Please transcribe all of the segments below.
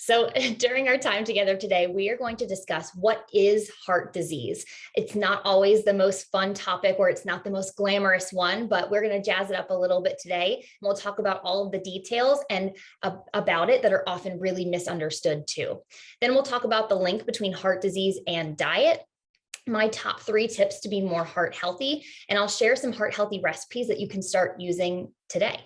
So, during our time together today, we are going to discuss what is heart disease. It's not always the most fun topic or it's not the most glamorous one, but we're going to jazz it up a little bit today. And we'll talk about all of the details and about it that are often really misunderstood too. Then we'll talk about the link between heart disease and diet, my top 3 tips to be more heart healthy, and I'll share some heart healthy recipes that you can start using today.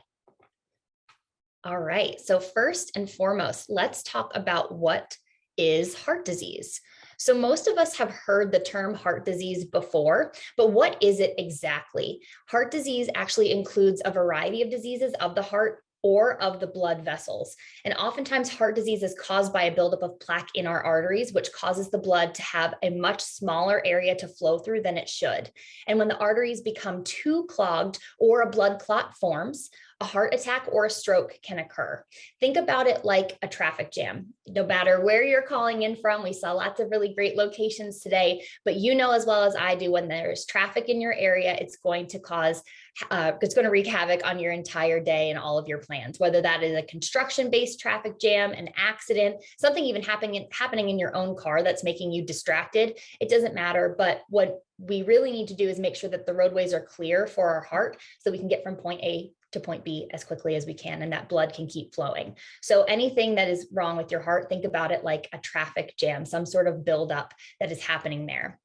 All right, so first and foremost, let's talk about what is heart disease. So most of us have heard the term heart disease before, but what is it exactly? Heart disease actually includes a variety of diseases of the heart or of the blood vessels. And oftentimes heart disease is caused by a buildup of plaque in our arteries, which causes the blood to have a much smaller area to flow through than it should. And when the arteries become too clogged or a blood clot forms, a heart attack or a stroke can occur. Think about it like a traffic jam. No matter where you're calling in from, we saw lots of really great locations today, but you know as well as I do, when there's traffic in your area, it's going to wreak havoc on your entire day and all of your plans, whether that is a construction-based traffic jam, an accident, something even happening in your own car that's making you distracted. It doesn't matter, but what we really need to do is make sure that the roadways are clear for our heart so we can get from point A to point B as quickly as we can, and that blood can keep flowing. So anything that is wrong with your heart, think about it like a traffic jam, some sort of buildup that is happening there.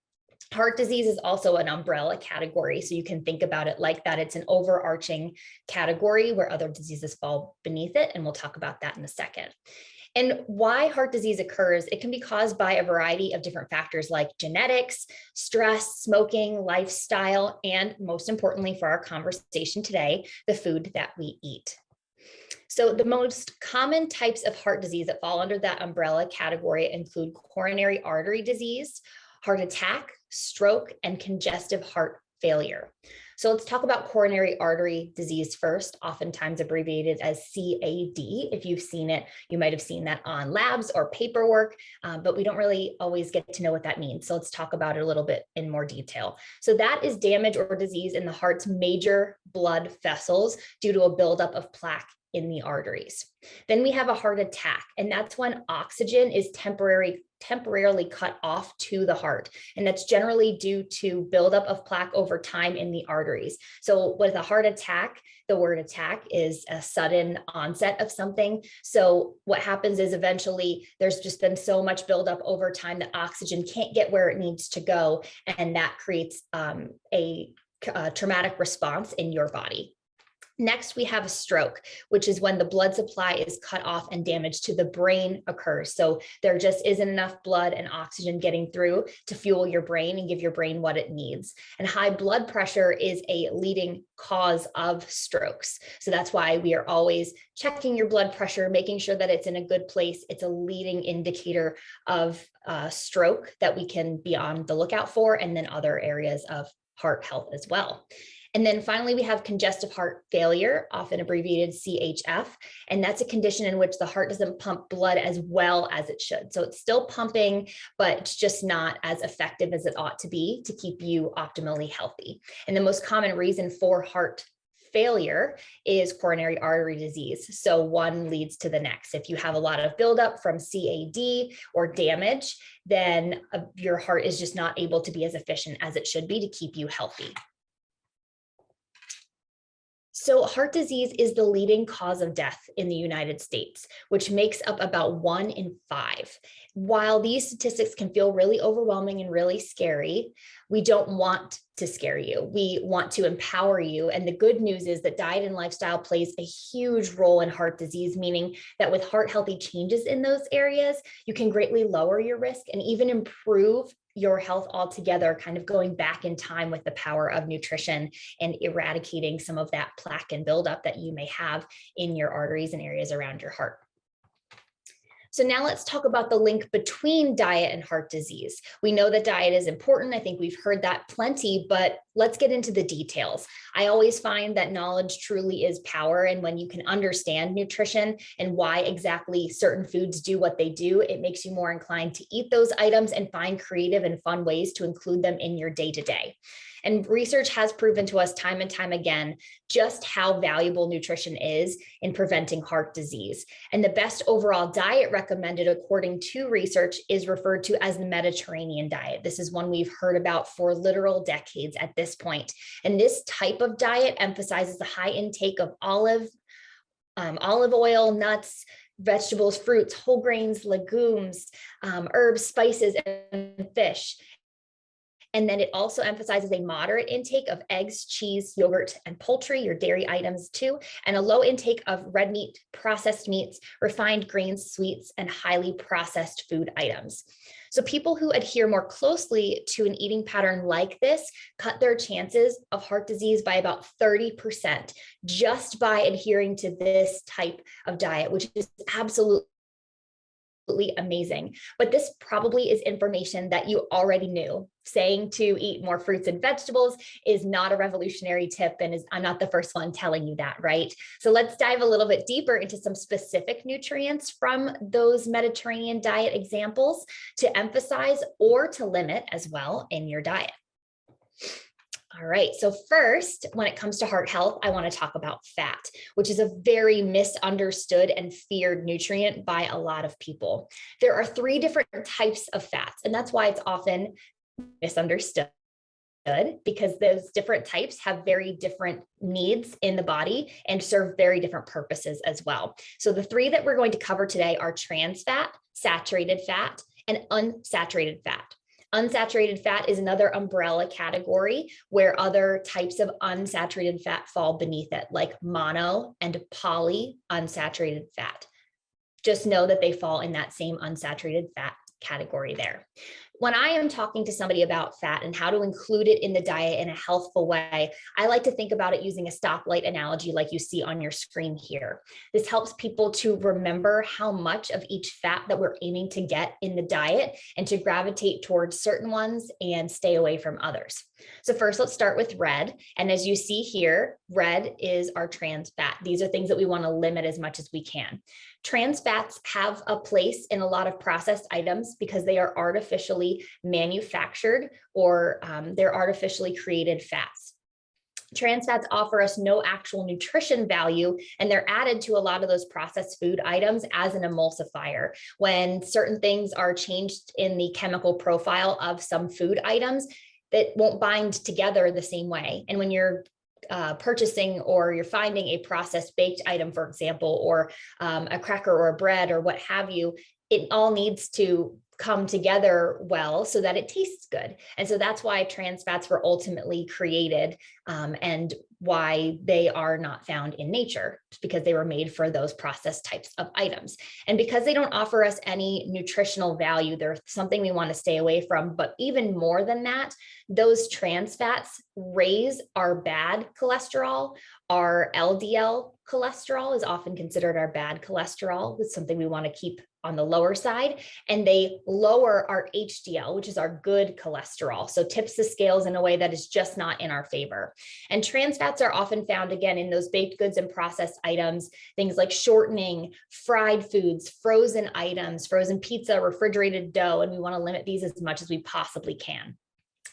Heart disease is also an umbrella category, so you can think about it like that. It's an overarching category where other diseases fall beneath it, and we'll talk about that in a second. And why heart disease occurs, it can be caused by a variety of different factors like genetics, stress, smoking, lifestyle, and most importantly for our conversation today, the food that we eat. So the most common types of heart disease that fall under that umbrella category include coronary artery disease, heart attack, stroke, and congestive heart failure. So let's talk about coronary artery disease first, oftentimes abbreviated as CAD. If you've seen it, you might have seen that on labs or paperwork, but we don't really always get to know what that means. So let's talk about it a little bit in more detail. So that is damage or disease in the heart's major blood vessels due to a buildup of plaque in the arteries. Then we have a heart attack, and that's when oxygen is temporarily cut off to the heart. And that's generally due to buildup of plaque over time in the arteries. So with a heart attack, the word attack is a sudden onset of something. So what happens is eventually there's just been so much buildup over time that oxygen can't get where it needs to go. And that creates a traumatic response in your body. Next, we have a stroke, which is when the blood supply is cut off and damage to the brain occurs. So there just isn't enough blood and oxygen getting through to fuel your brain and give your brain what it needs. And high blood pressure is a leading cause of strokes. So that's why we are always checking your blood pressure, making sure that it's in a good place. It's a leading indicator of stroke that we can be on the lookout for, and then other areas of heart health as well. And then finally, we have congestive heart failure, often abbreviated CHF, and that's a condition in which the heart doesn't pump blood as well as it should. So it's still pumping, but it's just not as effective as it ought to be to keep you optimally healthy. And the most common reason for heart failure is coronary artery disease. So one leads to the next. If you have a lot of buildup from CAD or damage, then your heart is just not able to be as efficient as it should be to keep you healthy. So heart disease is the leading cause of death in the United States, which makes up about 1 in 5. While these statistics can feel really overwhelming and really scary, we don't want to scare you. We want to empower you. And the good news is that diet and lifestyle plays a huge role in heart disease, meaning that with heart healthy changes in those areas, you can greatly lower your risk and even improve your health altogether, kind of going back in time with the power of nutrition and eradicating some of that plaque and buildup that you may have in your arteries and areas around your heart. So now let's talk about the link between diet and heart disease. We know that diet is important. I think we've heard that plenty, but let's get into the details. I always find that knowledge truly is power. And when you can understand nutrition and why exactly certain foods do what they do, it makes you more inclined to eat those items and find creative and fun ways to include them in your day-to-day. And research has proven to us time and time again just how valuable nutrition is in preventing heart disease. And the best overall diet recommended according to research is referred to as the Mediterranean diet. This is one we've heard about for literal decades at this point. And this type of diet emphasizes the high intake of olive oil, nuts, vegetables, fruits, whole grains, legumes, herbs, spices, and fish. And then it also emphasizes a moderate intake of eggs, cheese, yogurt, and poultry, your dairy items too, and a low intake of red meat, processed meats, refined grains, sweets, and highly processed food items. So people who adhere more closely to an eating pattern like this cut their chances of heart disease by about 30% just by adhering to this type of diet, which is absolutely amazing. But this probably is information that you already knew. Saying to eat more fruits and vegetables is not a revolutionary tip, and I'm not the first one telling you that, right? So let's dive a little bit deeper into some specific nutrients from those Mediterranean diet examples to emphasize or to limit as well in your diet. All right, so first, when it comes to heart health, I want to talk about fat, which is a very misunderstood and feared nutrient by a lot of people. There are 3 different types of fats, and that's why it's often misunderstood, because those different types have very different needs in the body and serve very different purposes as well. So the 3 that we're going to cover today are trans fat, saturated fat, and unsaturated fat. Unsaturated fat is another umbrella category where other types of unsaturated fat fall beneath it, like mono and polyunsaturated fat. Just know that they fall in that same unsaturated fat category there. When I am talking to somebody about fat and how to include it in the diet in a healthful way, I like to think about it using a stoplight analogy like you see on your screen here. This helps people to remember how much of each fat that we're aiming to get in the diet and to gravitate towards certain ones and stay away from others. So first, let's start with red. And as you see here, red is our trans fat. These are things that we want to limit as much as we can. Trans fats have a place in a lot of processed items because they are artificially manufactured or they're artificially created fats. Trans fats offer us no actual nutrition value, and they're added to a lot of those processed food items as an emulsifier. When certain things are changed in the chemical profile of some food items, that won't bind together the same way. And when you're purchasing or you're finding a processed baked item, for example, or a cracker or a bread or what have you, it all needs to come together well so that it tastes good. And so that's why trans fats were ultimately created and why they are not found in nature, because they were made for those processed types of items. And because they don't offer us any nutritional value, they're something we want to stay away from. But even more than that, those trans fats raise our bad cholesterol. Our LDL cholesterol is often considered our bad cholesterol. It's something we want to keep on the lower side, and they lower our HDL, which is our good cholesterol. So tips the scales in a way that is just not in our favor. And trans fats are often found again in those baked goods and processed items, things like shortening, fried foods, frozen items, frozen pizza, refrigerated dough, and we want to limit these as much as we possibly can.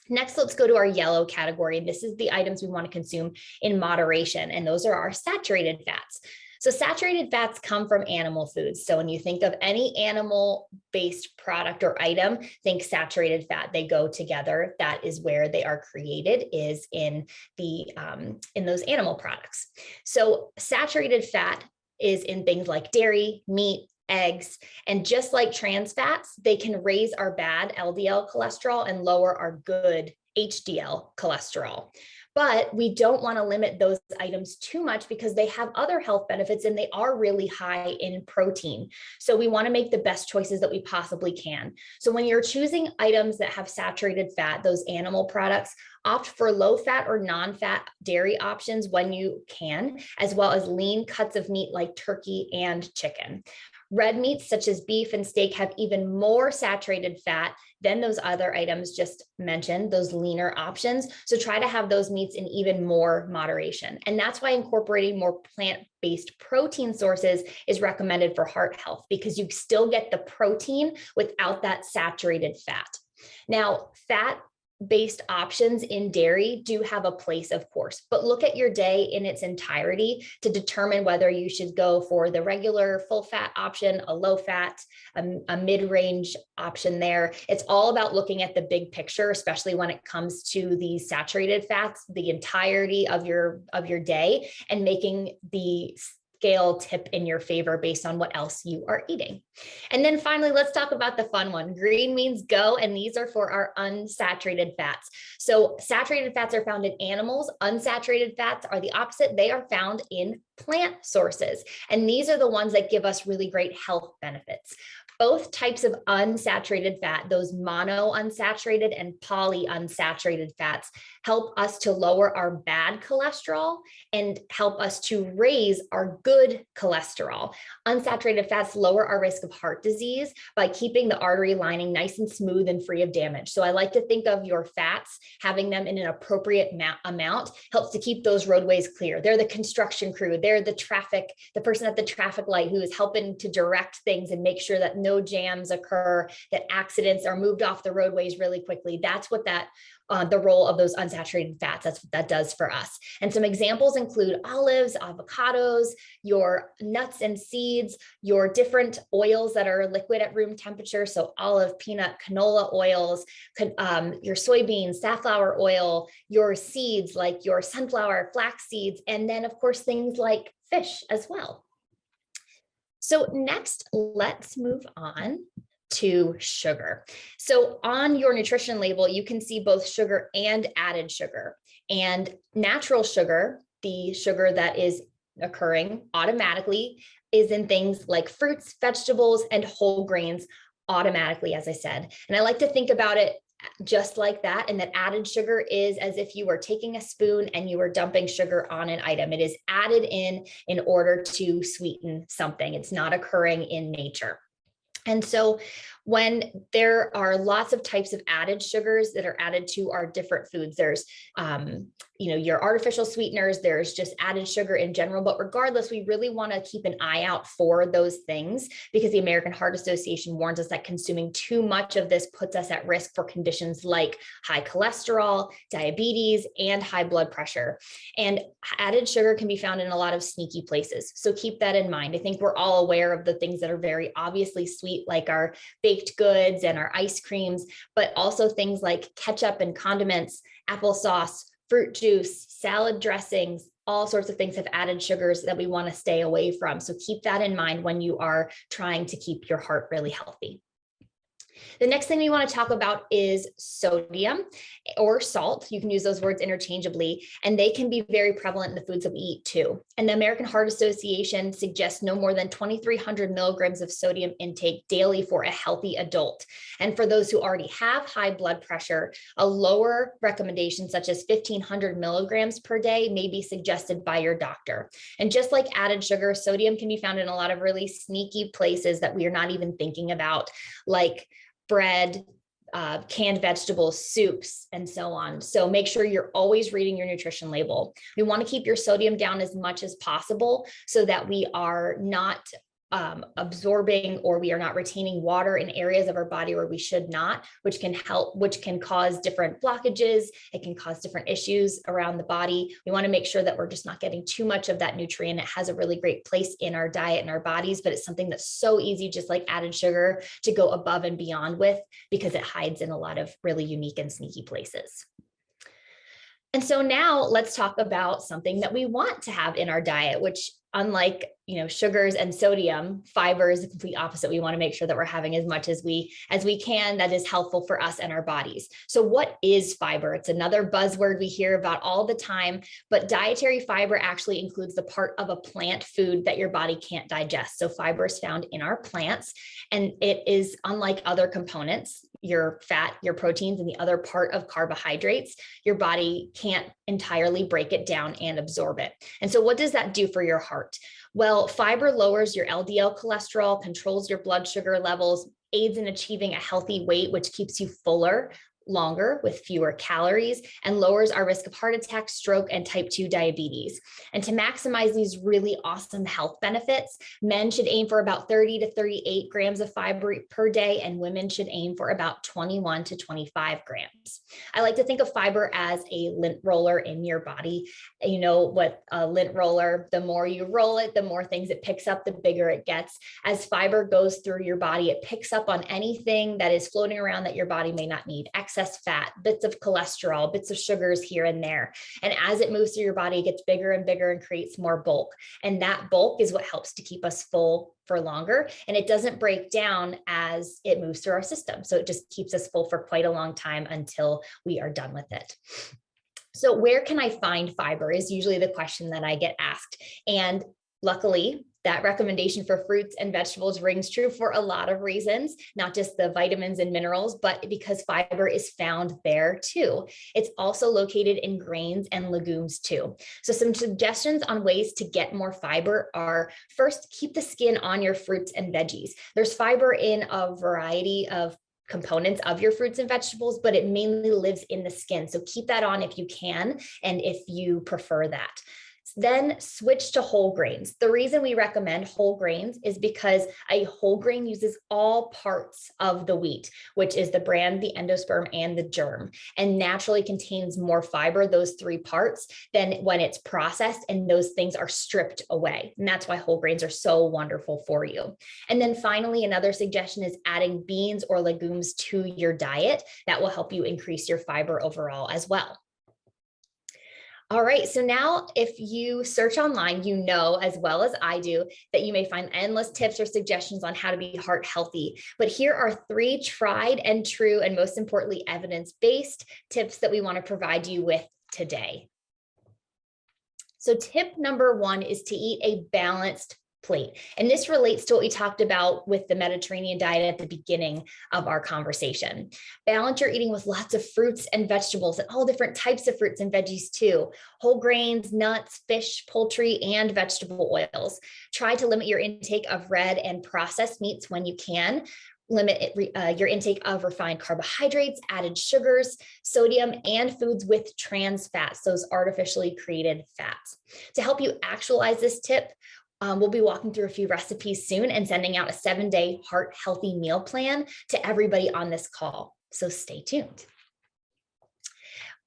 Next, let's go to our yellow category. And this is the items we want to consume in moderation. And those are our saturated fats. So saturated fats come from animal foods. So when you think of any animal-based product or item, think saturated fat. They go together. That is where they are created, is in those animal products. So saturated fat is in things like dairy, meat, eggs, and just like trans fats, they can raise our bad LDL cholesterol and lower our good HDL cholesterol. But we don't want to limit those items too much because they have other health benefits and they are really high in protein. So we want to make the best choices that we possibly can. So when you're choosing items that have saturated fat, those animal products, opt for low fat or non-fat dairy options when you can, as well as lean cuts of meat like turkey and chicken. Red meats such as beef and steak have even more saturated fat than those other items just mentioned, those leaner options. So try to have those meats in even more moderation. And that's why incorporating more plant-based protein sources is recommended for heart health, because you still get the protein without that saturated fat. Now, fat based options in dairy do have a place, of course, but look at your day in its entirety to determine whether you should go for the regular full fat option, a low fat, a mid-range option there. It's all about looking at the big picture, especially when it comes to the saturated fats, the entirety of your day, and making the scale tip in your favor based on what else you are eating. And then finally, let's talk about the fun one. Green means go, and these are for our unsaturated fats. So saturated fats are found in animals. Unsaturated fats are the opposite. They are found in plant sources. And these are the ones that give us really great health benefits. Both types of unsaturated fat, those mono unsaturated and poly unsaturated fats, help us to lower our bad cholesterol and help us to raise our good cholesterol. Unsaturated fats lower our risk of heart disease by keeping the artery lining nice and smooth and free of damage. So I like to think of your fats, having them in an appropriate amount helps to keep those roadways clear. They're the construction crew. They're the person at the traffic light who is helping to direct things and make sure that no jams occur, that accidents are moved off the roadways really quickly. That's what the role of those unsaturated fats, that's what that does for us. And some examples include olives, avocados, your nuts and seeds, your different oils that are liquid at room temperature. So olive, peanut, canola oils, your soybeans, safflower oil, your seeds like your sunflower, flax seeds, and then of course things like fish as well. So next, let's move on to sugar. So on your nutrition label, you can see both sugar and added sugar. And natural sugar, the sugar that is occurring automatically, is in things like fruits, vegetables, and whole grains automatically, as I said. And I like to think about it just like that, and that added sugar is as if you were taking a spoon and you were dumping sugar on an item. It is added in order to sweeten something. It's not occurring in nature. And so when there are lots of types of added sugars that are added to our different foods, there's, your artificial sweeteners, there's just added sugar in general, but regardless, we really want to keep an eye out for those things because the American Heart Association warns us that consuming too much of this puts us at risk for conditions like high cholesterol, diabetes, and high blood pressure. And added sugar can be found in a lot of sneaky places. So keep that in mind. I think we're all aware of the things that are very obviously sweet, like our baked goods and our ice creams, but also things like ketchup and condiments, applesauce, fruit juice, salad dressings, all sorts of things have added sugars that we want to stay away from. So keep that in mind when you are trying to keep your heart really healthy. The next thing we want to talk about is sodium or salt. You can use those words interchangeably, and they can be very prevalent in the foods that we eat too. And the American Heart Association suggests no more than 2,300 milligrams of sodium intake daily for a healthy adult. And for those who already have high blood pressure, a lower recommendation such as 1,500 milligrams per day may be suggested by your doctor. And just like added sugar, sodium can be found in a lot of really sneaky places that we are not even thinking about, like bread, canned vegetables, soups, and so on. So make sure you're always reading your nutrition label. We want to keep your sodium down as much as possible so that we are not absorbing or we are not retaining water in areas of our body where we should not, which can cause different blockages. It can cause different issues around the body. We want to make sure that we're just not getting too much of that nutrient. It has a really great place in our diet and our bodies, but it's something that's so easy, just like added sugar, to go above and beyond with because it hides in a lot of really unique and sneaky places. And so now let's talk about something that we want to have in our diet, which unlike sugars and sodium, fiber is the complete opposite. We want to make sure that we're having as much as we can that is helpful for us and our bodies. So what is fiber? It's another buzzword we hear about all the time, but dietary fiber actually includes the part of a plant food that your body can't digest. So fiber is found in our plants, and it is unlike other components, your fat, your proteins, and the other part of carbohydrates. Your body can't entirely break it down and absorb it. And so what does that do for your heart? Well, fiber lowers your LDL cholesterol, controls your blood sugar levels, aids in achieving a healthy weight, which keeps you fuller longer with fewer calories and lowers our risk of heart attack, stroke, and type 2 diabetes. And to maximize these really awesome health benefits, men should aim for about 30 to 38 grams of fiber per day, and women should aim for about 21 to 25 grams. I like to think of fiber as a lint roller in your body. You know what a lint roller, the more you roll it, the more things it picks up, the bigger it gets. As fiber goes through your body, it picks up on anything that is floating around that your body may not need, excess fat, bits of cholesterol, bits of sugars here and there. And as it moves through your body, it gets bigger and bigger and creates more bulk. And that bulk is what helps to keep us full for longer. And it doesn't break down as it moves through our system. So it just keeps us full for quite a long time until we are done with it. So where can I find fiber is usually the question that I get asked. And luckily, that recommendation for fruits and vegetables rings true for a lot of reasons, not just the vitamins and minerals, but because fiber is found there too. It's also located in grains and legumes too. So some suggestions on ways to get more fiber are: first, keep the skin on your fruits and veggies. There's fiber in a variety of components of your fruits and vegetables, but it mainly lives in the skin. So keep that on if you can, and if you prefer that. Then switch to whole grains. The reason we recommend whole grains is because a whole grain uses all parts of the wheat, which is the bran, the endosperm, and the germ, and naturally contains more fiber, those three parts, than when it's processed and those things are stripped away. And that's why whole grains are so wonderful for you. And then finally, another suggestion is adding beans or legumes to your diet. That will help you increase your fiber overall as well. All right, so now if you search online, you know as well as I do that you may find endless tips or suggestions on how to be heart healthy. But here are 3 tried and true, and most importantly, evidence-based tips that we want to provide you with today. So tip number 1 is to eat a balanced plate. And this relates to what we talked about with the Mediterranean diet at the beginning of our conversation. Balance your eating with lots of fruits and vegetables, and all different types of fruits and veggies too. Whole grains, nuts, fish, poultry, and vegetable oils. Try to limit your intake of red and processed meats when you can. Limit your intake of refined carbohydrates, added sugars, sodium, and foods with trans fats, those artificially created fats. To help you actualize this tip, we'll be walking through a few recipes soon and sending out a 7-day heart healthy meal plan to everybody on this call. So stay tuned.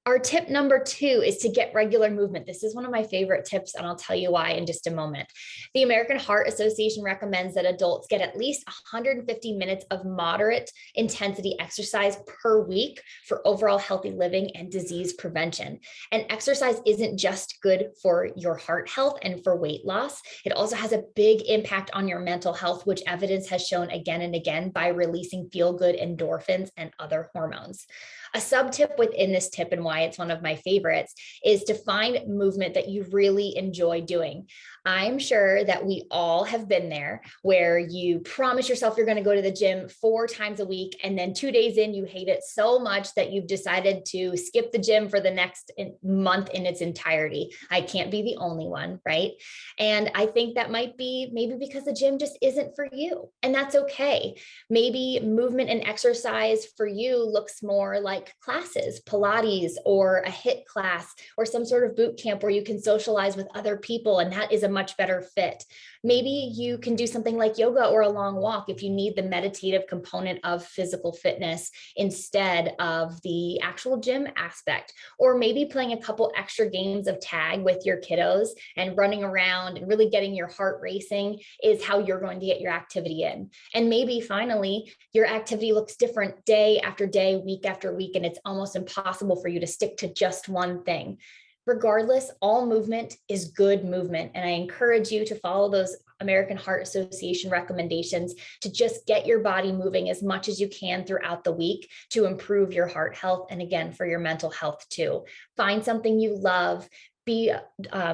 Our tip number 2 is to get regular movement. This is one of my favorite tips, and I'll tell you why in just a moment. The American Heart Association recommends that adults get at least 150 minutes of moderate intensity exercise per week for overall healthy living and disease prevention. And exercise isn't just good for your heart health and for weight loss. It also has a big impact on your mental health, which evidence has shown again and again by releasing feel-good endorphins and other hormones. A sub-tip within this tip, and why it's one of my favorites, is to find movement that you really enjoy doing. I'm sure that we all have been there where you promise yourself you're going to go to the gym 4 times a week, and then 2 days in, you hate it so much that you've decided to skip the gym for the next month in its entirety. I can't be the only one, right? And I think that might be maybe because the gym just isn't for you, and that's okay. Maybe movement and exercise for you looks more like classes, Pilates, or a HIIT class, or some sort of boot camp where you can socialize with other people, and that is a much better fit. Maybe you can do something like yoga or a long walk if you need the meditative component of physical fitness instead of the actual gym aspect. Or maybe playing a couple extra games of tag with your kiddos and running around and really getting your heart racing is how you're going to get your activity in. And maybe finally, your activity looks different day after day, week after week, and it's almost impossible for you to stick to just one thing. Regardless, all movement is good movement. And I encourage you to follow those American Heart Association recommendations to just get your body moving as much as you can throughout the week to improve your heart health. And again, for your mental health too. Find something you love. Be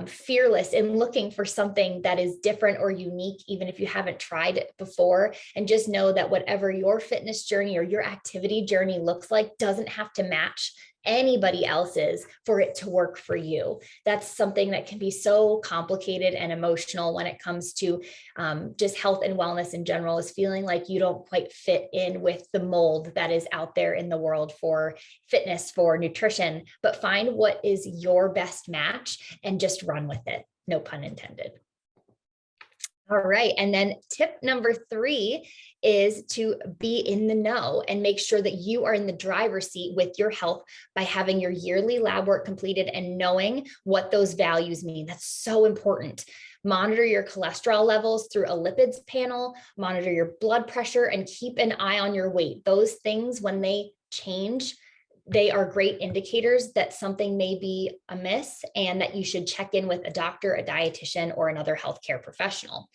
fearless in looking for something that is different or unique, even if you haven't tried it before. And just know that whatever your fitness journey or your activity journey looks like doesn't have to match anybody else's for it to work for you. That's something that can be so complicated and emotional when it comes to just health and wellness in general, is feeling like you don't quite fit in with the mold that is out there in the world for fitness, for nutrition, but find what is your best match and just run with it. No pun intended. All right. And then tip number 3 is to be in the know and make sure that you are in the driver's seat with your health by having your yearly lab work completed and knowing what those values mean. That's so important. Monitor your cholesterol levels through a lipids panel, monitor your blood pressure, and keep an eye on your weight. Those things, when they change, they are great indicators that something may be amiss and that you should check in with a doctor, a dietitian, or another healthcare professional.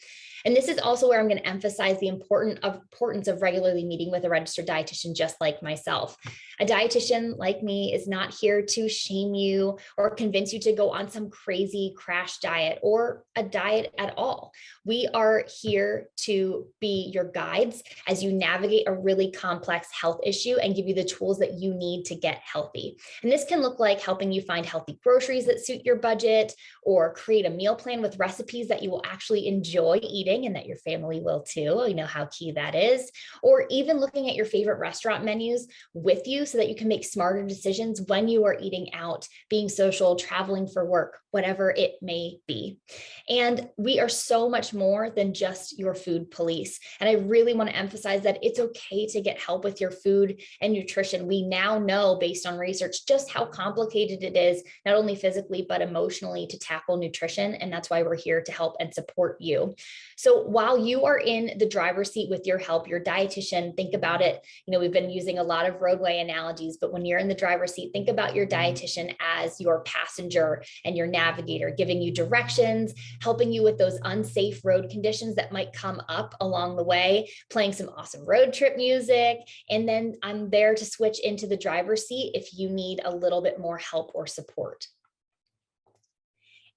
And this is also where I'm going to emphasize the importance of regularly meeting with a registered dietitian, just like myself. A dietitian like me is not here to shame you or convince you to go on some crazy crash diet or a diet at all. We are here to be your guides as you navigate a really complex health issue and give you the tools that you need to get healthy. And this can look like helping you find healthy groceries that suit your budget, or create a meal plan with recipes that you will actually enjoy eating and that your family will too. You know how key that is. Or even looking at your favorite restaurant menus with you so that you can make smarter decisions when you are eating out, being social, traveling for work, whatever it may be. And we are so much more than just your food police. And I really want to emphasize that it's okay to get help with your food and nutrition. We now know, based on research, just how complicated it is, not only physically, but emotionally, to tackle nutrition. And that's why we're here to help and support you. So while you are in the driver's seat with your help, your dietitian, think about it. You know, we've been using a lot of roadway analogies, but when you're in the driver's seat, think about your dietitian as your passenger and your navigator, giving you directions, helping you with those unsafe road conditions that might come up along the way, playing some awesome road trip music. And then I'm there to switch into the driver's seat if you need a little bit more help or support.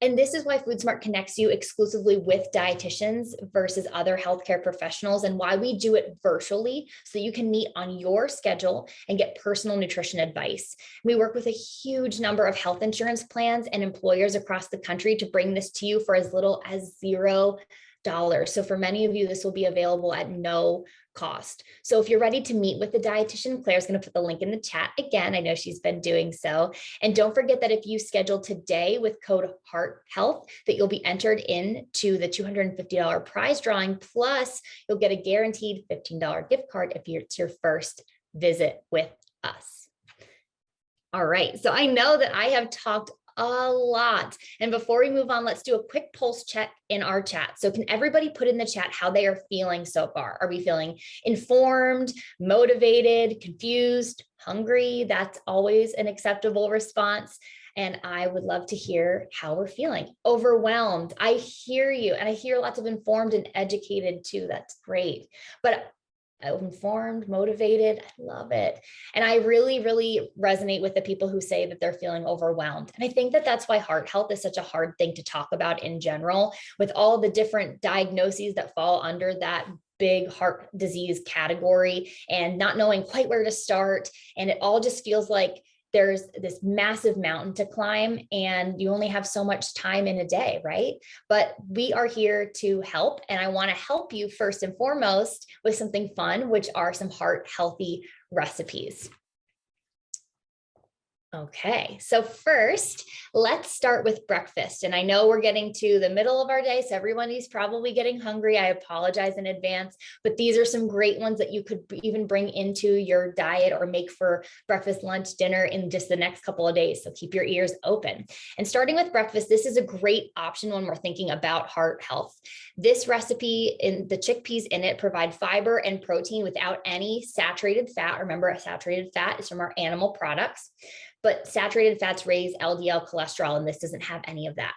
And this is why FoodSmart connects you exclusively with dietitians versus other healthcare professionals, and why we do it virtually so you can meet on your schedule and get personal nutrition advice. We work with a huge number of health insurance plans and employers across the country to bring this to you for as little as $0. So for many of you, this will be available at no cost. So if you're ready to meet with the dietitian, Claire's going to put the link in the chat again. I know she's been doing so. And don't forget that if you schedule today with code Heart Health, that you'll be entered into the $250 prize drawing. Plus, you'll get a guaranteed $15 gift card if it's your first visit with us. All right. So I know that I have talked a lot. And before we move on, let's do a quick pulse check in our chat. So can everybody put in the chat how they are feeling so far? Are we feeling informed, motivated, confused, hungry? That's always an acceptable response. And I would love to hear how we're feeling. Overwhelmed. I hear you. And I hear lots of informed and educated too. That's great. But informed, motivated, I love it. And I really, really resonate with the people who say that they're feeling overwhelmed. And I think that that's why heart health is such a hard thing to talk about in general, with all the different diagnoses that fall under that big heart disease category and not knowing quite where to start. And it all just feels like there's this massive mountain to climb and you only have so much time in a day, right? But we are here to help. And I want to help you first and foremost with something fun, which are some heart healthy recipes. Okay, so first, let's start with breakfast. And I know we're getting to the middle of our day, so everyone is probably getting hungry. I apologize in advance, but these are some great ones that you could even bring into your diet or make for breakfast, lunch, dinner in just the next couple of days. So keep your ears open. And starting with breakfast, this is a great option when we're thinking about heart health. This recipe, in the chickpeas in it, provide fiber and protein without any saturated fat. Remember, a saturated fat is from our animal products. But saturated fats raise LDL cholesterol, and this doesn't have any of that.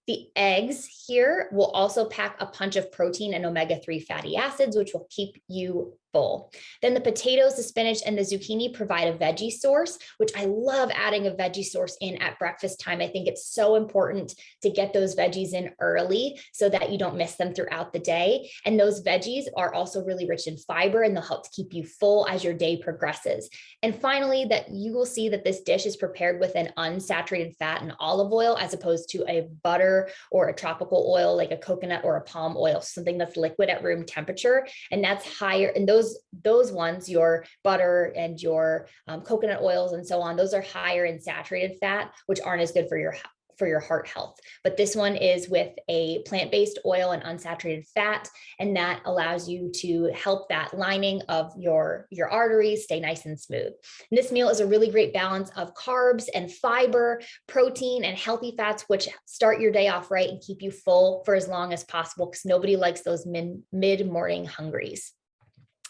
The eggs here will also pack a punch of protein and omega-3 fatty acids, which will keep you full. Then the potatoes, the spinach, and the zucchini provide a veggie source, which I love adding a veggie source in at breakfast time. I think it's so important to get those veggies in early so that you don't miss them throughout the day. And those veggies are also really rich in fiber, and they'll help to keep you full as your day progresses. And finally, that you will see that this dish is prepared with an unsaturated fat and olive oil as opposed to a butter or a tropical oil like a coconut or a palm oil, something that's liquid at room temperature. And that's higher. And those ones, your butter and your coconut oils and so on, those are higher in saturated fat, which aren't as good for your heart health. But this one is with a plant-based oil and unsaturated fat, and that allows you to help that lining of your arteries stay nice and smooth. And this meal is a really great balance of carbs and fiber, protein, and healthy fats, which start your day off right and keep you full for as long as possible, because nobody likes those mid-morning hungries.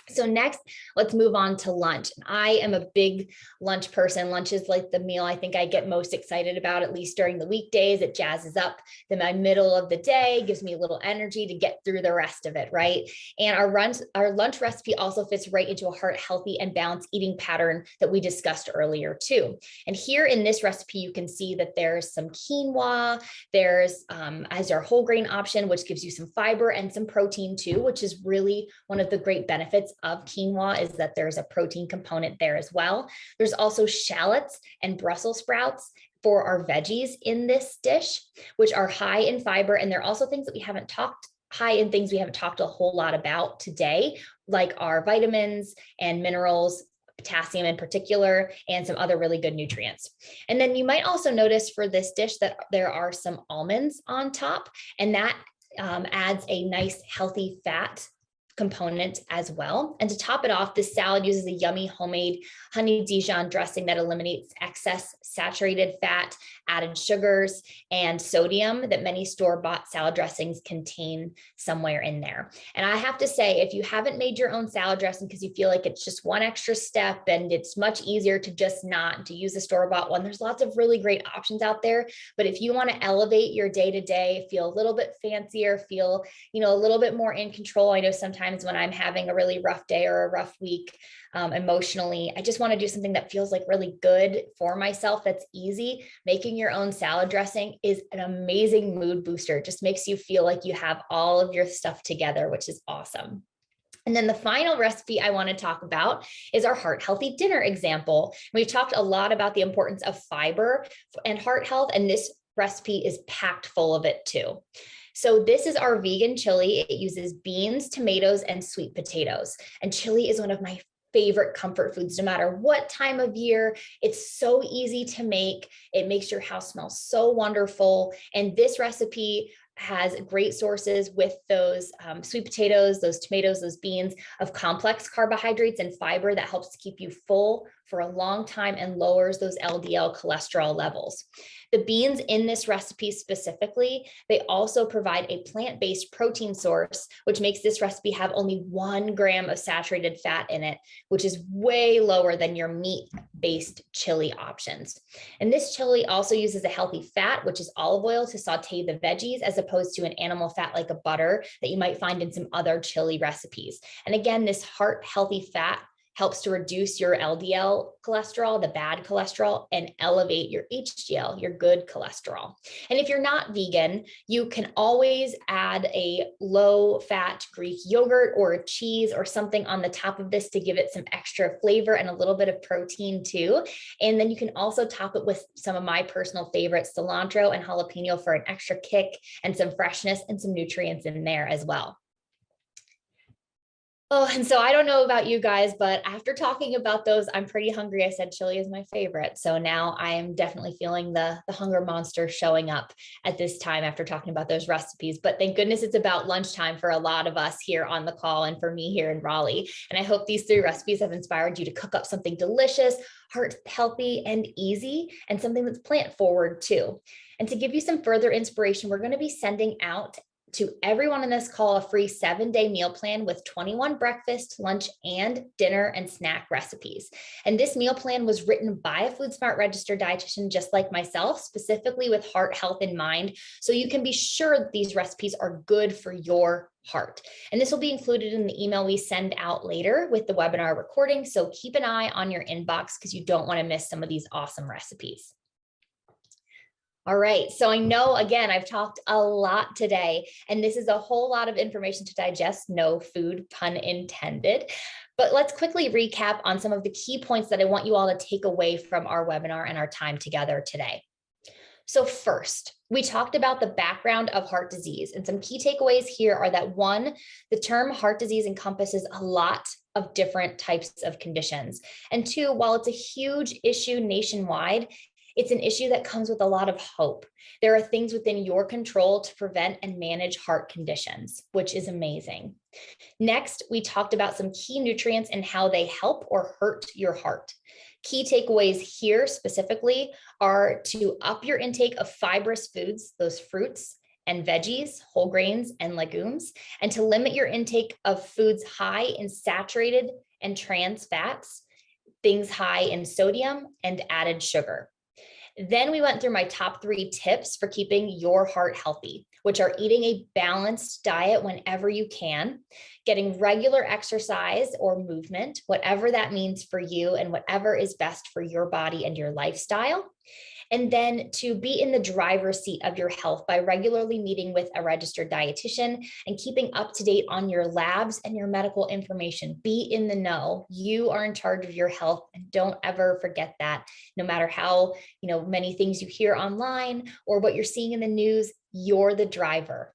So next, let's move on to lunch. I am a big lunch person. Lunch is like the meal I think I get most excited about, at least during the weekdays. It jazzes up my middle of the day, gives me a little energy to get through the rest of it, right? And our lunch recipe also fits right into a heart healthy and balanced eating pattern that we discussed earlier too. And here in this recipe, you can see that there's some quinoa, there's as our whole grain option, which gives you some fiber and some protein too, which is really one of the great benefits of quinoa, is that there's a protein component there as well. There's also shallots and Brussels sprouts for our veggies in this dish, which are high in fiber. And they're also things that we haven't talked a whole lot about today, like our vitamins and minerals, potassium in particular, and some other really good nutrients. And then you might also notice for this dish that there are some almonds on top, and that adds a nice healthy fat component as well. And to top it off, this salad uses a yummy homemade honey Dijon dressing that eliminates excess saturated fat, added sugars, and sodium that many store-bought salad dressings contain somewhere in there. And I have to say, if you haven't made your own salad dressing because you feel like it's just one extra step and it's much easier to just not to use a store-bought one, there's lots of really great options out there. But if you want to elevate your day-to-day, feel a little bit fancier, feel, a little bit more in control. I know sometimes when I'm having a really rough day or a rough week emotionally, I just want to do something that feels like really good for myself, that's easy. Making your own salad dressing is an amazing mood booster. It just makes you feel like you have all of your stuff together, which is awesome. And then the final recipe I want to talk about is our heart healthy dinner example. We've talked a lot about the importance of fiber and heart health, and this recipe is packed full of it too. So this is our vegan chili. It uses beans, tomatoes, and sweet potatoes. And chili is one of my favorite comfort foods, no matter what time of year. It's so easy to make. It makes your house smell so wonderful. And this recipe has great sources with those sweet potatoes, those tomatoes, those beans, of complex carbohydrates and fiber that helps to keep you full for a long time and lowers those LDL cholesterol levels. The beans in this recipe specifically, they also provide a plant-based protein source, which makes this recipe have only 1 gram of saturated fat in it, which is way lower than your meat-based chili options. And this chili also uses a healthy fat, which is olive oil, to saute the veggies, as opposed to an animal fat like a butter that you might find in some other chili recipes. And again, this heart-healthy fat helps to reduce your LDL cholesterol, the bad cholesterol, and elevate your HDL, your good cholesterol. And if you're not vegan, you can always add a low-fat Greek yogurt or a cheese or something on the top of this to give it some extra flavor and a little bit of protein too. And then you can also top it with some of my personal favorites, cilantro and jalapeno, for an extra kick and some freshness and some nutrients in there as well. Oh, and so I don't know about you guys, but after talking about those, I'm pretty hungry. I said chili is my favorite. So now I am definitely feeling the hunger monster showing up at this time after talking about those recipes. But thank goodness it's about lunchtime for a lot of us here on the call and for me here in Raleigh. And I hope these 3 recipes have inspired you to cook up something delicious, heart healthy, and easy, and something that's plant forward too. And to give you some further inspiration, we're going to be sending out to everyone in this call a free 7-day meal plan with 21 breakfast, lunch, and dinner and snack recipes. And this meal plan was written by a Food Smart registered dietitian, just like myself, specifically with heart health in mind. So you can be sure that these recipes are good for your heart. And this will be included in the email we send out later with the webinar recording. So keep an eye on your inbox because you don't want to miss some of these awesome recipes. All right, so I know, again, I've talked a lot today, and this is a whole lot of information to digest, no food pun intended. But let's quickly recap on some of the key points that I want you all to take away from our webinar and our time together today. So first, we talked about the background of heart disease, and some key takeaways here are that 1, the term heart disease encompasses a lot of different types of conditions. And 2, while it's a huge issue nationwide, it's an issue that comes with a lot of hope. There are things within your control to prevent and manage heart conditions, which is amazing. Next, we talked about some key nutrients and how they help or hurt your heart. Key takeaways here specifically are to up your intake of fibrous foods, those fruits and veggies, whole grains and legumes, and to limit your intake of foods high in saturated and trans fats, things high in sodium and added sugar. Then we went through my top 3 tips for keeping your heart healthy, which are eating a balanced diet whenever you can, getting regular exercise or movement, whatever that means for you and whatever is best for your body and your lifestyle. And then to be in the driver's seat of your health by regularly meeting with a registered dietitian and keeping up to date on your labs and your medical information. Be in the know. You are in charge of your health, and don't ever forget that. No matter how, many things you hear online or what you're seeing in the news, you're the driver.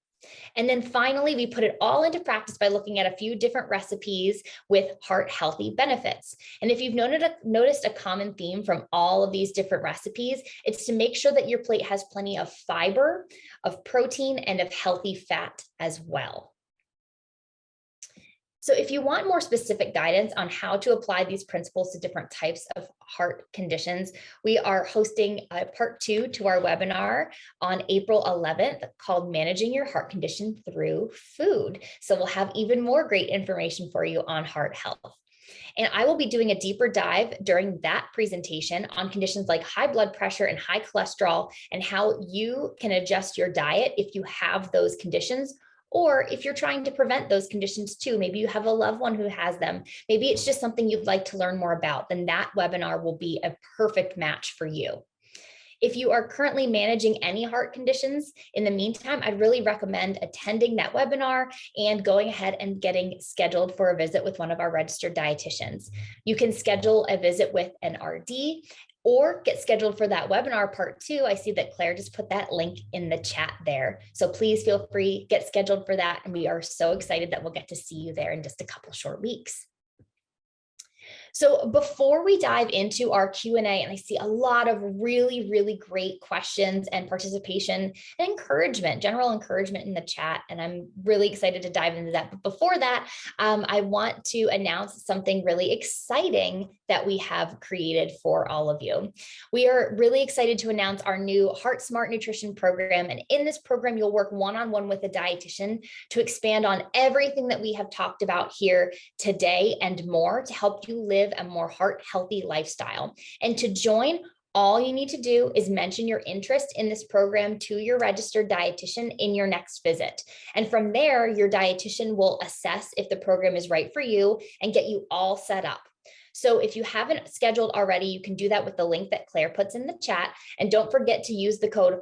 And then finally, we put it all into practice by looking at a few different recipes with heart healthy benefits. And if you've noticed a common theme from all of these different recipes, it's to make sure that your plate has plenty of fiber, of protein, and of healthy fat as well. So if you want more specific guidance on how to apply these principles to different types of heart conditions, we are hosting a part 2 to our webinar on April 11th called Managing Your Heart Condition Through Food. So we'll have even more great information for you on heart health. And I will be doing a deeper dive during that presentation on conditions like high blood pressure and high cholesterol and how you can adjust your diet if you have those conditions, or if you're trying to prevent those conditions too. Maybe you have a loved one who has them. Maybe it's just something you'd like to learn more about. Then that webinar will be a perfect match for you. If you are currently managing any heart conditions, in the meantime, I'd really recommend attending that webinar and going ahead and getting scheduled for a visit with one of our registered dietitians. You can schedule a visit with an RD or get scheduled for that webinar part 2. I see that Claire just put that link in the chat there. So please feel free, get scheduled for that. And we are so excited that we'll get to see you there in just a couple short weeks. So before we dive into our Q&A, and I see a lot of really, really great questions and participation and encouragement, general encouragement in the chat, and I'm really excited to dive into that. But before that, I want to announce something really exciting that we have created for all of you. We are really excited to announce our new Heart Smart Nutrition program. And in this program, you'll work one-on-one with a dietitian to expand on everything that we have talked about here today and more to help you live a more heart healthy lifestyle. And to join, all you need to do is mention your interest in this program to your registered dietitian in your next visit. And from there, your dietitian will assess if the program is right for you and get you all set up. So if you haven't scheduled already, you can do that with the link that Claire puts in the chat. And don't forget to use the code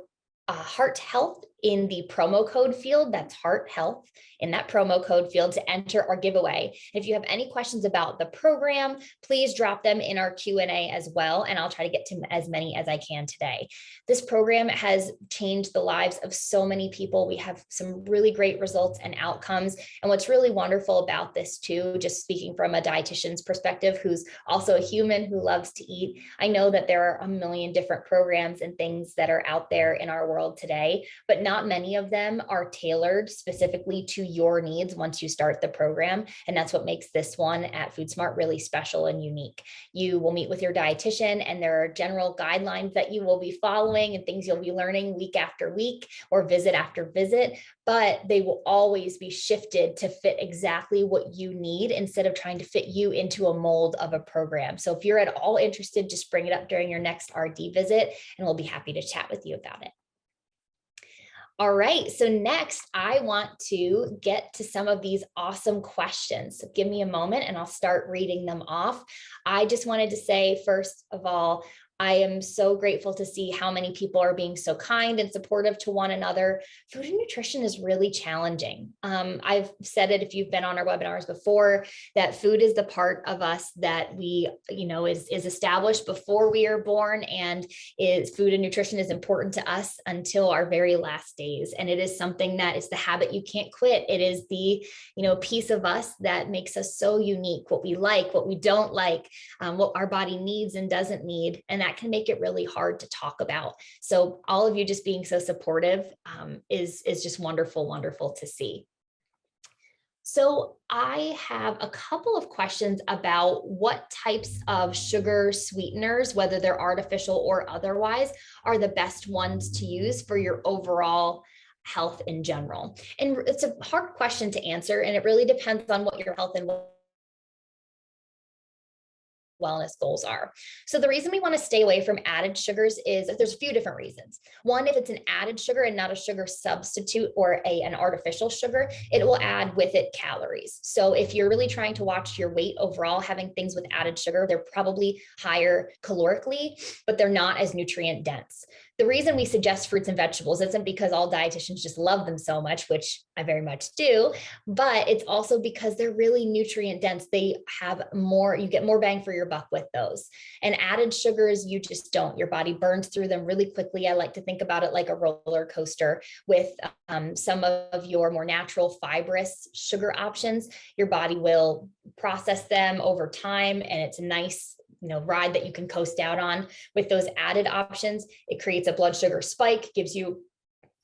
Heart Health in the promo code field. That's Heart Health in that promo code field to enter our giveaway. If you have any questions about the program, please drop them in our Q&A as well, and I'll try to get to as many as I can today. This program has changed the lives of so many people. We have some really great results and outcomes. And what's really wonderful about this too, just speaking from a dietitian's perspective, who's also a human who loves to eat, I know that there are a million different programs and things that are out there in our world today, but not many of them are tailored specifically to your needs once you start the program. And that's what makes this one at FoodSmart really special and unique. You will meet with your dietitian, and there are general guidelines that you will be following and things you'll be learning week after week or visit after visit, but they will always be shifted to fit exactly what you need instead of trying to fit you into a mold of a program. So if you're at all interested, just bring it up during your next RD visit, and we'll be happy to chat with you about it. All right, so next I want to get to some of these awesome questions. So give me a moment and I'll start reading them off. I just wanted to say, first of all, I am so grateful to see how many people are being so kind and supportive to one another. Food and nutrition is really challenging. I've said it if you've been on our webinars before, that food is the part of us that we, is established before we are born, and food and nutrition is important to us until our very last days. And it is something that is the habit you can't quit. It is the, piece of us that makes us so unique, what we like, what we don't like, what our body needs and doesn't need. And that can make it really hard to talk about. So all of you just being so supportive is just wonderful, wonderful to see. So I have a couple of questions about what types of sugar sweeteners, whether they're artificial or otherwise, are the best ones to use for your overall health in general. And it's a hard question to answer, and it really depends on what your health and wellness goals are. So the reason we want to stay away from added sugars is that there's a few different reasons. One, if it's an added sugar and not a sugar substitute or an artificial sugar, it will add with it calories. So if you're really trying to watch your weight overall, having things with added sugar, they're probably higher calorically, but they're not as nutrient dense. The reason we suggest fruits and vegetables isn't because all dietitians just love them so much, which I very much do, but it's also because they're really nutrient dense. They have more, you get more bang for your buck with those. And added sugars, you just don't. Your body burns through them really quickly. I like to think about it like a roller coaster. With some of your more natural fibrous sugar options, your body will process them over time, and it's a nice ride that you can coast out on. With those added options, it creates a blood sugar spike, gives you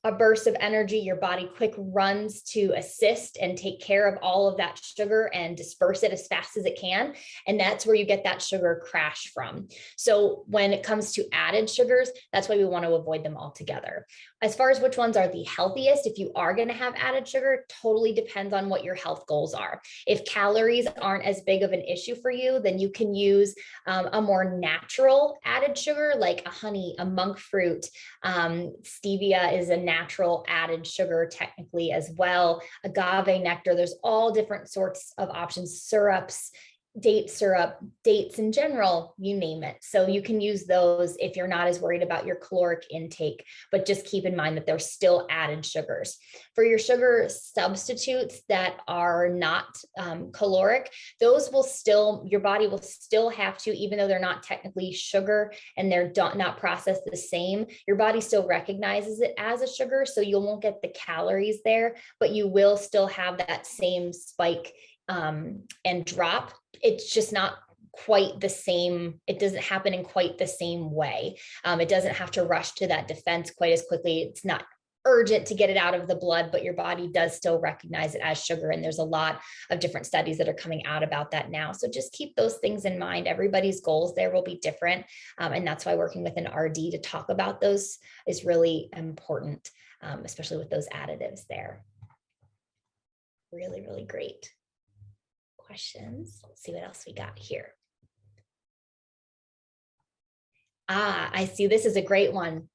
a burst of energy. Your body quick runs to assist and take care of all of that sugar and disperse it as fast as it can. And that's where you get that sugar crash from. So when it comes to added sugars, that's why we want to avoid them altogether. As far as which ones are the healthiest, if you are going to have added sugar, totally depends on what your health goals are. If calories aren't as big of an issue for you, then you can use a more natural added sugar like a honey, a monk fruit. Stevia is a natural added sugar technically as well. Agave nectar, there's all different sorts of options, syrups, date syrup, dates in general, you name it. So you can use those if you're not as worried about your caloric intake, but just keep in mind that they're still added sugars. For your sugar substitutes that are not caloric, those will still, your body will still have to, even though they're not technically sugar and they're not processed the same, your body still recognizes it as a sugar. So you won't get the calories there, but you will still have that same spike and drop. It's just not quite the same. It doesn't happen in quite the same way. It doesn't have to rush to that defense quite as quickly. It's not urgent to get it out of the blood, but your body does still recognize it as sugar. And there's a lot of different studies that are coming out about that now. So just keep those things in mind. Everybody's goals there will be different. And that's why working with an RD to talk about those is really important, especially with those additives there. Really, really great questions. Let's see what else we got here. I see this is a great one.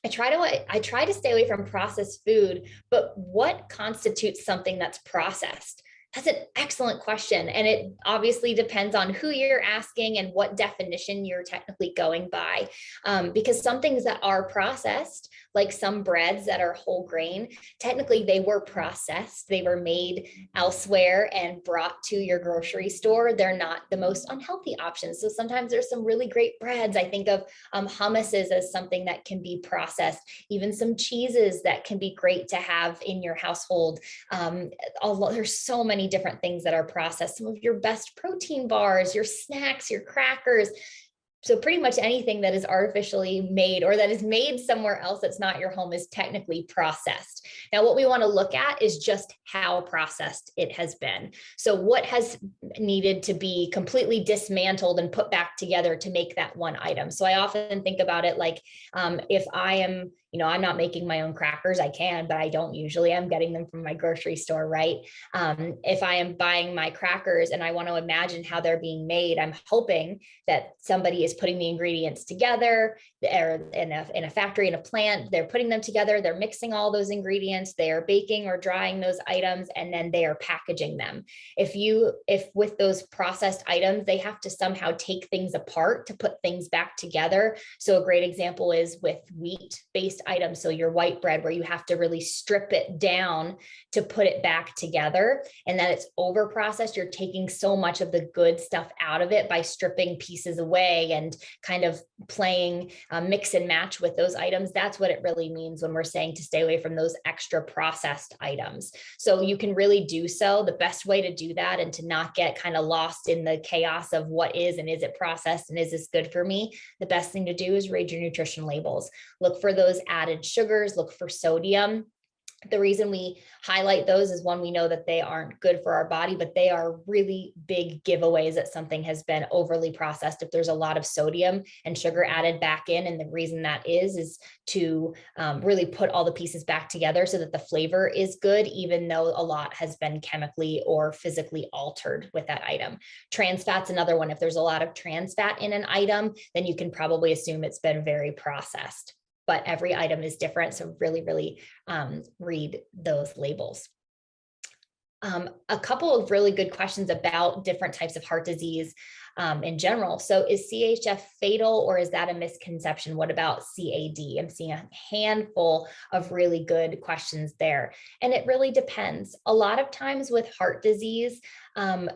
I try to stay away from processed food, but what constitutes something that's processed? That's an excellent question. And it obviously depends on who you're asking and what definition you're technically going by. Because some things that are processed, like some breads that are whole grain, technically they were processed. They were made elsewhere and brought to your grocery store. They're not the most unhealthy options. So sometimes there's some really great breads. I think of hummuses as something that can be processed, even some cheeses that can be great to have in your household. Although there's so many different things that are processed, some of your best protein bars, your snacks, your crackers, So pretty much anything that is artificially made or that is made somewhere else that's not your home is technically processed. Now, what we want to look at is just how processed it has been. So what has needed to be completely dismantled and put back together to make that one item? So I often think about it like, if I am, I'm not making my own crackers. I can, but I don't usually. I'm getting them from my grocery store, right? If I am buying my crackers and I want to imagine how they're being made, I'm hoping that somebody is putting the ingredients together, or in a factory, in a plant, they're putting them together, they're mixing all those ingredients, they are baking or drying those items, and then they are packaging them. If with those processed items, they have to somehow take things apart to put things back together. So a great example is with wheat-based items. So your white bread, where you have to really strip it down to put it back together, and that it's over processed. You're taking so much of the good stuff out of it by stripping pieces away and kind of playing mix and match with those items. That's what it really means when we're saying to stay away from those extra processed items. So you can really do so. The best way to do that and to not get kind of lost in the chaos of what is and is it processed and is this good for me, the best thing to do is read your nutrition labels. Look for those added sugars, look for sodium. The reason we highlight those is, one, we know that they aren't good for our body, but they are really big giveaways that something has been overly processed if there's a lot of sodium and sugar added back in. And the reason that is to really put all the pieces back together so that the flavor is good, even though a lot has been chemically or physically altered with that item. Trans fat's another one. If there's a lot of trans fat in an item, then you can probably assume it's been very processed. But every item is different. So really read those labels. A couple of really good questions about different types of heart disease in general. So is CHF fatal, or is that a misconception? What about CAD? I'm seeing a handful of really good questions there. And it really depends. A lot of times with heart disease,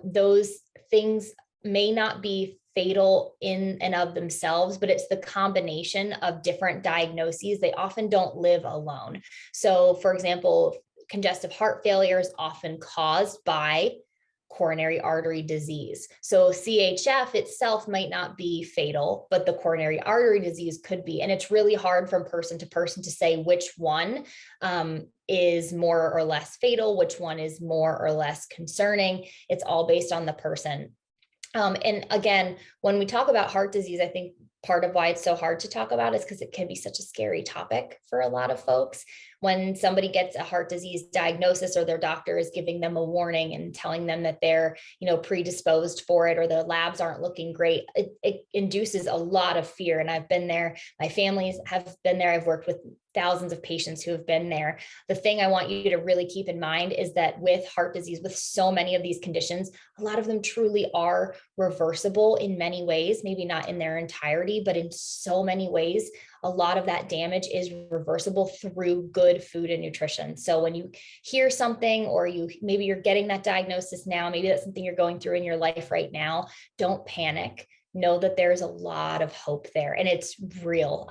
those things may not be fatal in and of themselves, but it's the combination of different diagnoses. They often don't live alone. So for example, congestive heart failure is often caused by coronary artery disease. So CHF itself might not be fatal, but the coronary artery disease could be. And it's really hard from person to person to say which one is more or less fatal, which one is more or less concerning. It's all based on the person. And again, when we talk about heart disease, I think part of why it's so hard to talk about is because it can be such a scary topic for a lot of folks. When somebody gets a heart disease diagnosis, or their doctor is giving them a warning and telling them that they're, predisposed for it, or their labs aren't looking great, it induces a lot of fear. And I've been there. My families have been there. I've worked with thousands of patients who have been there. The thing I want you to really keep in mind is that with heart disease, with so many of these conditions, a lot of them truly are reversible in many ways, maybe not in their entirety, but in so many ways, a lot of that damage is reversible through good food and nutrition. So when you hear something, or maybe you're getting that diagnosis now, maybe that's something you're going through in your life right now, don't panic. Know that there's a lot of hope there, and it's real.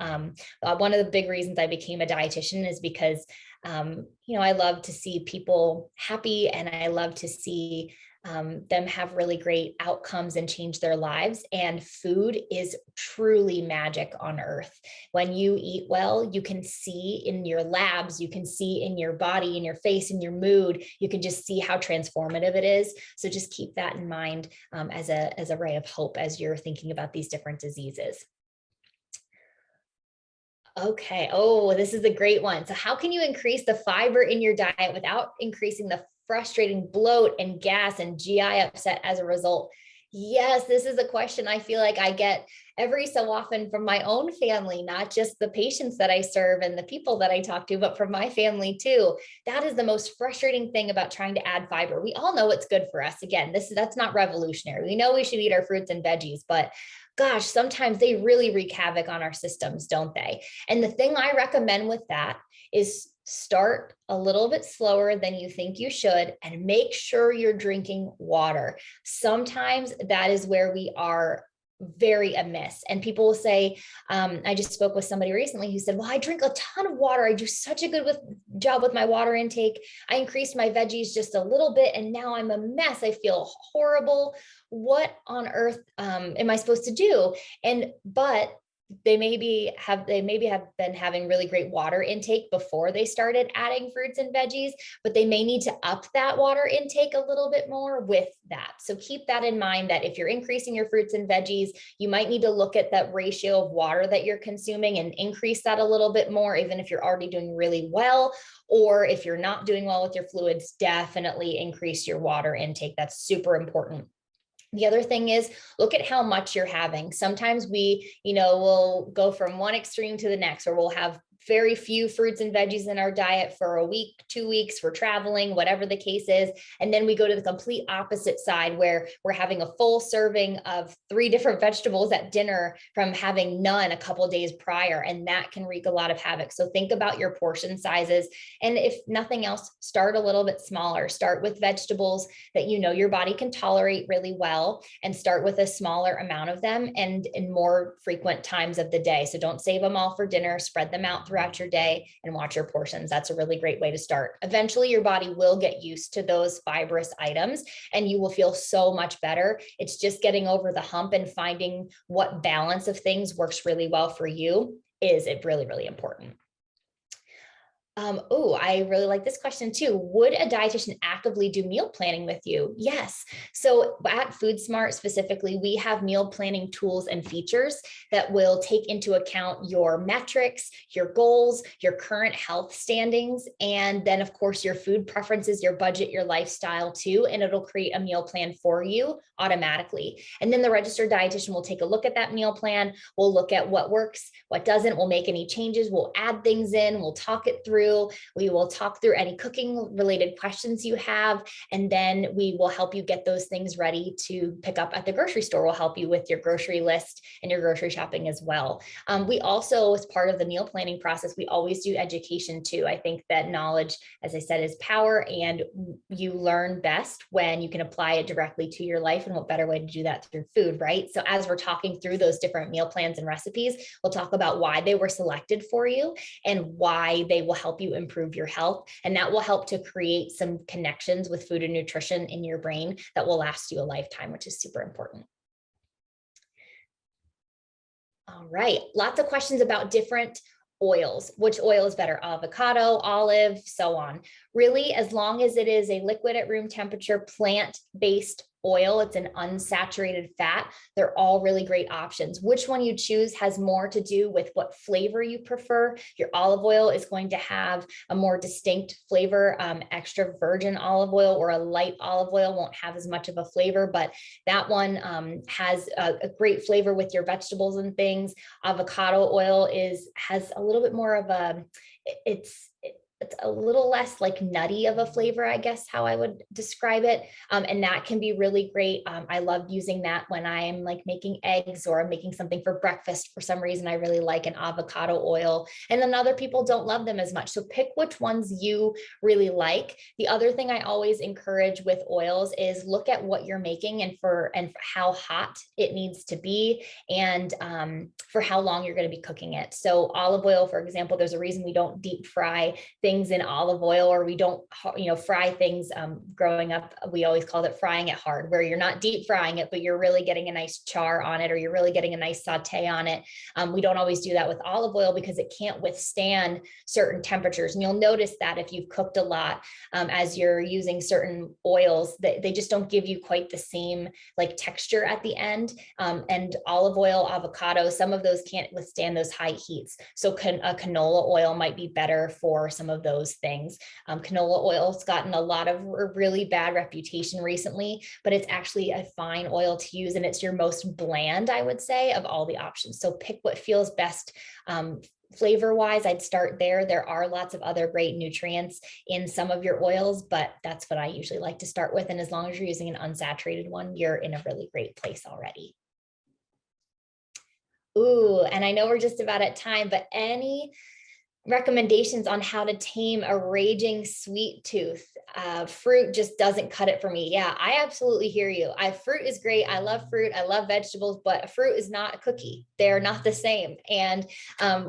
One of the big reasons I became a dietitian is because, I love to see people happy, and I love to see them have really great outcomes and change their lives. And food is truly magic on earth. When you eat well, you can see in your labs, you can see in your body, in your face, in your mood, you can just see how transformative it is. So just keep that in mind as a ray of hope as you're thinking about these different diseases. Okay. Oh, this is a great one. So how can you increase the fiber in your diet without increasing the frustrating bloat and gas and GI upset as a result? Yes, this is a question I feel like I get every so often from my own family, not just the patients that I serve and the people that I talk to, but from my family too. That is the most frustrating thing about trying to add fiber. We all know it's good for us. Again, that's not revolutionary. We know we should eat our fruits and veggies, but gosh, sometimes they really wreak havoc on our systems, don't they? And the thing I recommend with that is start a little bit slower than you think you should, and make sure you're drinking water. Sometimes that is where we are very amiss. And people will say, I just spoke with somebody recently who said, well, I drink a ton of water. I do such a good job with my water intake. I increased my veggies just a little bit, and now I'm a mess. I feel horrible. What on earth am I supposed to do? But they maybe have been having really great water intake before they started adding fruits and veggies, but they may need to up that water intake a little bit more with that. So keep that in mind, that if you're increasing your fruits and veggies, you might need to look at that ratio of water that you're consuming and increase that a little bit more, even if you're already doing really well. Or if you're not doing well with your fluids, definitely increase your water intake. That's super important. The other thing is, look at how much you're having. Sometimes we, will go from one extreme to the next, or we'll have very few fruits and veggies in our diet for a week, 2 weeks, we're traveling, whatever the case is. And then we go to the complete opposite side, where we're having a full serving of 3 different vegetables at dinner from having none a couple days prior. And that can wreak a lot of havoc. So think about your portion sizes. And if nothing else, start a little bit smaller. Start with vegetables that your body can tolerate really well, and start with a smaller amount of them and in more frequent times of the day. So don't save them all for dinner, spread them out throughout your day and watch your portions. That's a really great way to start. Eventually, your body will get used to those fibrous items and you will feel so much better. It's just getting over the hump and finding what balance of things works really well for you is really, really important. I really like this question too. Would a dietitian actively do meal planning with you? Yes. So at Food Smart specifically, we have meal planning tools and features that will take into account your metrics, your goals, your current health standings, and then of course your food preferences, your budget, your lifestyle too, and it'll create a meal plan for you automatically. And then the registered dietitian will take a look at that meal plan. We'll look at what works, what doesn't. We'll make any changes. We'll add things in. We'll talk it through. We will talk through any cooking related questions you have, and then we will help you get those things ready to pick up at the grocery store. We'll help you with your grocery list and your grocery shopping as well. We also, as part of the meal planning process, we always do education too. I think that knowledge, as I said, is power, and you learn best when you can apply it directly to your life. And what better way to do that through food, right? So as we're talking through those different meal plans and recipes, we'll talk about why they were selected for you and why they will help you improve your health. And that will help to create some connections with food and nutrition in your brain that will last you a lifetime, which is super important. All right, lots of questions about different oils. Which oil is better? Avocado, olive, so on. Really, as long as it is a liquid at room temperature, plant-based oil, it's an unsaturated fat, they're all really great options. Which one you choose has more to do with what flavor you prefer. Your olive oil is going to have a more distinct flavor. Extra virgin olive oil or a light olive oil won't have as much of a flavor, but that one has a great flavor with your vegetables and things. Avocado oil has a little bit more of it's a little less like nutty of a flavor, I guess how I would describe it. And that can be really great. I love using that when I'm like making eggs or I'm making something for breakfast. For some reason, I really like an avocado oil, and then other people don't love them as much. So pick which ones you really like. The other thing I always encourage with oils is look at what you're making and for how hot it needs to be, and for how long you're going to be cooking it. So olive oil, for example, there's a reason we don't deep fry things in olive oil, or we don't, fry things. Growing up, we always called it frying it hard, where you're not deep frying it, but you're really getting a nice char on it, or you're really getting a nice saute on it. We don't always do that with olive oil because it can't withstand certain temperatures. And you'll notice that if you've cooked a lot, as you're using certain oils, they just don't give you quite the same like texture at the end. And olive oil, avocado, some of those can't withstand those high heats. So a canola oil might be better for some of those things. Canola oil's gotten a lot of really bad reputation recently, but it's actually a fine oil to use, and it's your most bland, I would say, of all the options. So pick what feels best. Flavor wise, I'd start there. There are lots of other great nutrients in some of your oils, but that's what I usually like to start with. And as long as you're using an unsaturated one, you're in a really great place already. Ooh, and I know we're just about at time, but any recommendations on how to tame a raging sweet tooth? fruit just doesn't cut it for me. Yeah, I absolutely hear you. Fruit is great. I love fruit. I love vegetables, but fruit is not a cookie. They're not the same. And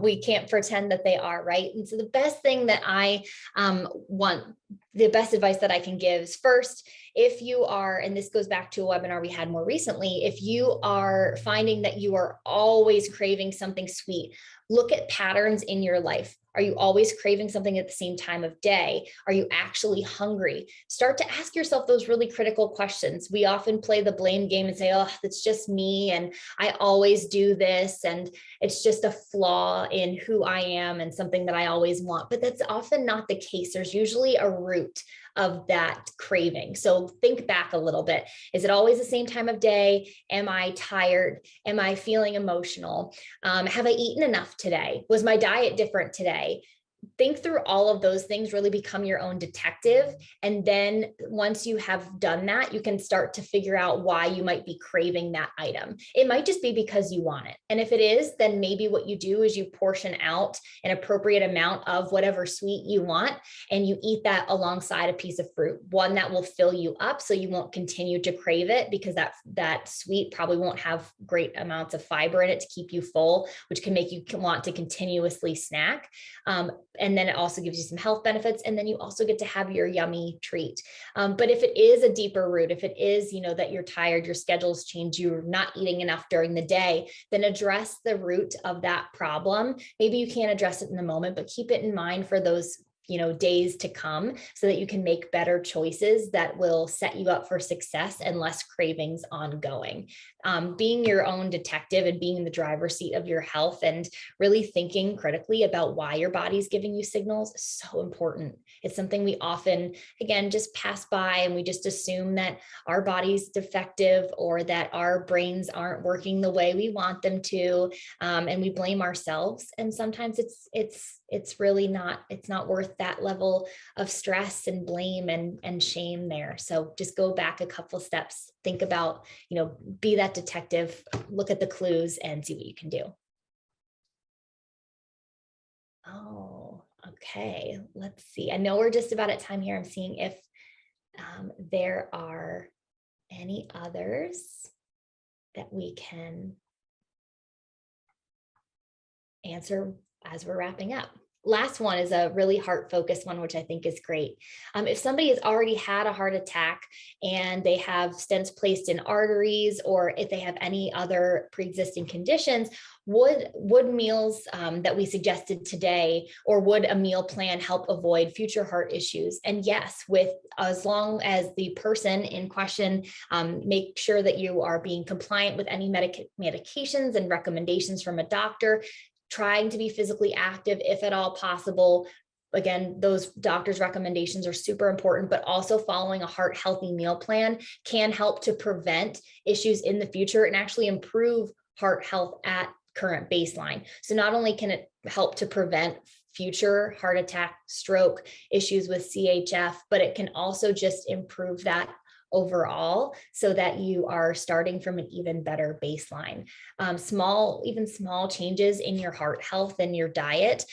we can't pretend that they are, right? And so the best thing that I the best advice that I can give is, first, if you are, and this goes back to a webinar we had more recently, if you are finding that you are always craving something sweet, look at patterns in your life. Are you always craving something at the same time of day? Are you actually hungry? Start to ask yourself those really critical questions. We often play the blame game and say, oh, it's just me, and I always do this, and it's just a flaw in who I am and something that I always want. But that's often not the case. There's usually a root of that craving. So think back a little bit. Is it always the same time of day? Am I tired? Am I feeling emotional? Have I eaten enough today? Was my diet different today? Think through all of those things, really become your own detective. And then once you have done that, you can start to figure out why you might be craving that item. It might just be because you want it. And if it is, then maybe what you do is you portion out an appropriate amount of whatever sweet you want, and you eat that alongside a piece of fruit, one that will fill you up so you won't continue to crave it, because that sweet probably won't have great amounts of fiber in it to keep you full, which can make you want to continuously snack. And then it also gives you some health benefits. And then you also get to have your yummy treat. But if it is a deeper root, if it is, that you're tired, your schedule's changed, you're not eating enough during the day, then address the root of that problem. Maybe you can't address it in the moment, but keep it in mind for those days to come, so that you can make better choices that will set you up for success and less cravings ongoing. Being your own detective and being in the driver's seat of your health and really thinking critically about why your body's giving you signals is so important. It's something we often, again, just pass by, and we just assume that our body's defective or that our brains aren't working the way we want them to, and we blame ourselves. And sometimes it's really not, it's not worth that level of stress and blame and shame there. So just go back a couple steps, think about, be that detective, look at the clues and see what you can do. Oh, okay. Let's see. I know we're just about at time here. I'm seeing if there are any others that we can answer as we're wrapping up. Last one is a really heart-focused one, which I think is great. If somebody has already had a heart attack and they have stents placed in arteries, or if they have any other pre-existing conditions, would meals that we suggested today, or would a meal plan help avoid future heart issues? And yes, as long as the person in question make sure that you are being compliant with any medications and recommendations from a doctor, trying to be physically active if at all possible. Again, those doctors' recommendations are super important, but also following a heart healthy meal plan can help to prevent issues in the future and actually improve heart health at current baseline. So not only can it help to prevent future heart attack, stroke, issues with CHF, but it can also just improve that overall, so that you are starting from an even better baseline. Small changes in your heart health and your diet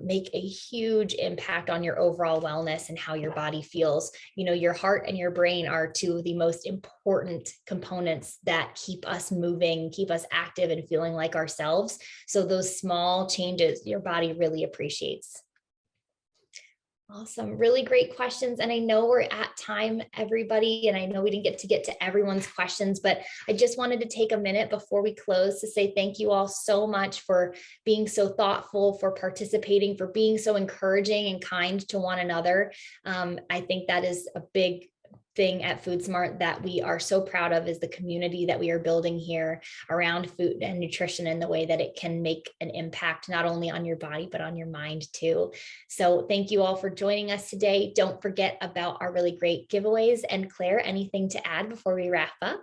make a huge impact on your overall wellness and how your body feels. Your heart and your brain are two of the most important components that keep us moving, keep us active and feeling like ourselves. So those small changes your body really appreciates. Awesome. Really great questions. And I know we're at time, everybody, and I know we didn't get to everyone's questions, but I just wanted to take a minute before we close to say thank you all so much for being so thoughtful, for participating, for being so encouraging and kind to one another. I think that is a big thing at Food Smart that we are so proud of, is the community that we are building here around food and nutrition, and the way that it can make an impact not only on your body, but on your mind too. So thank you all for joining us today. Don't forget about our really great giveaways. And Claire, anything to add before we wrap up?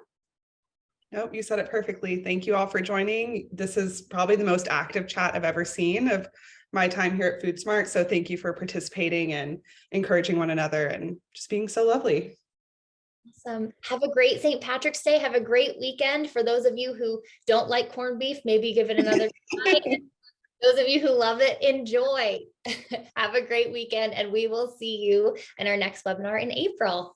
Nope, you said it perfectly. Thank you all for joining. This is probably the most active chat I've ever seen of my time here at Food Smart. So thank you for participating and encouraging one another and just being so lovely. Awesome. Have a great St. Patrick's Day. Have a great weekend. For those of you who don't like corned beef, maybe give it another try. Those of you who love it, enjoy. Have a great weekend, and we will see you in our next webinar in April.